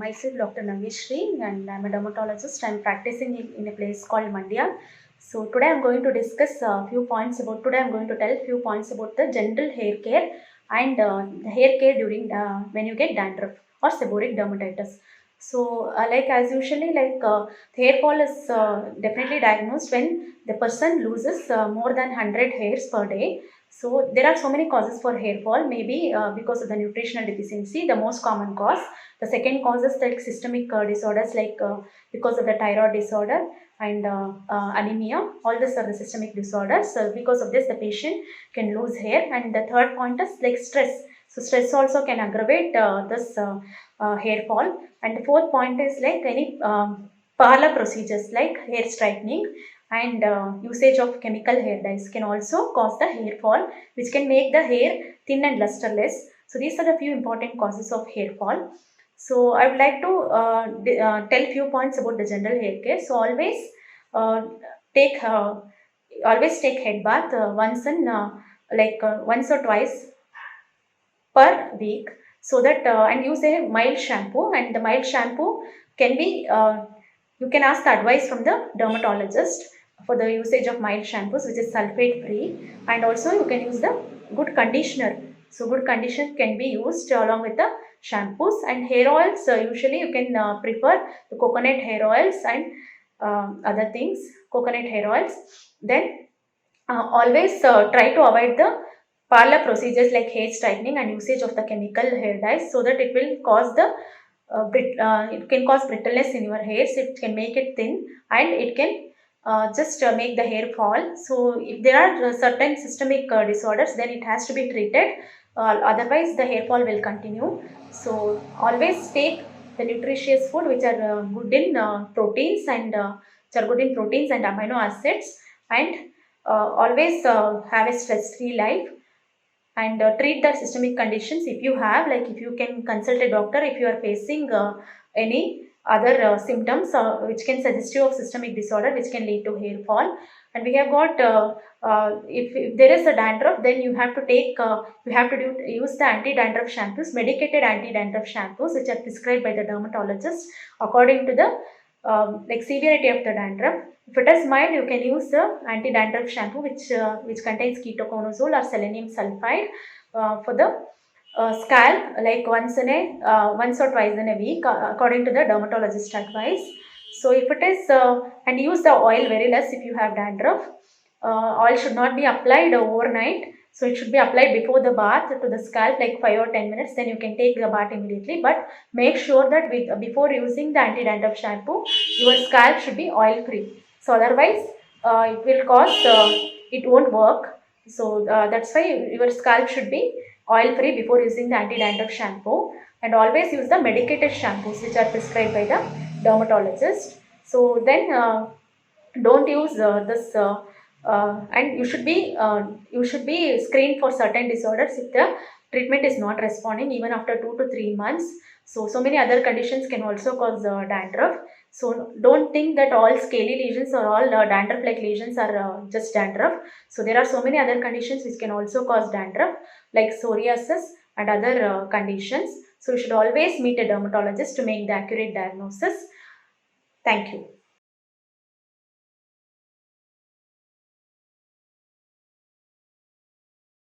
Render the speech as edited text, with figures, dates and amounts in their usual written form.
Myself Dr. Navishri and I'm a dermatologist. I'm practicing in a place called Mandya. So today I'm going to discuss a few points about, today I'm going to tell a few points about the general hair care and the hair care during when you get dandruff or seborrheic dermatitis. So like as usually hair fall is definitely diagnosed when the person loses more than 100 hairs per day. So there are so many causes for hair fall, maybe because of the nutritional deficiency, the most common cause. The second cause is like systemic disorders because of the thyroid disorder and anemia. All these are the systemic disorders. So because of this, the patient can lose hair. And the third point is like stress. So stress also can aggravate this hair fall. And the fourth point is like any parlor procedures like hair straightening and usage of chemical hair dyes can also cause the hair fall, which can make the hair thin and lusterless. So these are the few important causes of hair fall. So I would like to tell few points about the general hair care. So uh, take always take head bath once or twice per week, so that and use a mild shampoo, and the mild shampoo can be you can ask the advice from the dermatologist for the usage of mild shampoos which is sulfate free, and also you can use the good conditioner. So good conditioner can be used along with the shampoos. And hair oils, usually you can prefer the coconut hair oils and other things, coconut hair oils. Then always try to avoid the parlor procedures like hair straightening and usage of the chemical hair dyes, so that it will cause the it can cause brittleness in your hairs. It can make it thin, and it can just make the hair fall. So if there are certain systemic disorders, then it has to be treated. Otherwise, the hair fall will continue. So always take the nutritious food which are good in proteins and which are good in proteins and amino acids, and always have a stress-free life, and treat the systemic conditions if you have, like if you can consult a doctor if you are facing any other symptoms which can suggest you of systemic disorder which can lead to hair fall. And we have got if there is a dandruff, then you have to take use the anti-dandruff shampoos, medicated anti-dandruff shampoos which are prescribed by the dermatologist according to the like severity of the dandruff. If it is mild, you can use the anti-dandruff shampoo which contains ketoconazole or selenium sulfide for the scalp, like once or twice in a week according to the dermatologist advice. So if it is and use the oil very less if you have dandruff. Oil should not be applied overnight. So it should be applied before the bath to the scalp, like 5 or 10 minutes. Then you can take the bath immediately. But make sure that before using the anti-dandruff shampoo, your scalp should be oil free. So otherwise, it will cause it won't work. So that's why your scalp should be oil free before using the anti-dandruff shampoo. And always use the medicated shampoos which are prescribed by the dermatologist. So then don't use this. And you should be screened for certain disorders if the treatment is not responding even after 2 to 3 months. So many other conditions can also cause dandruff. So don't think that all scaly lesions or all dandruff like lesions are just dandruff. So there are so many other conditions which can also cause dandruff, like psoriasis and other conditions. So you should always meet a dermatologist to make the accurate diagnosis. Thank you.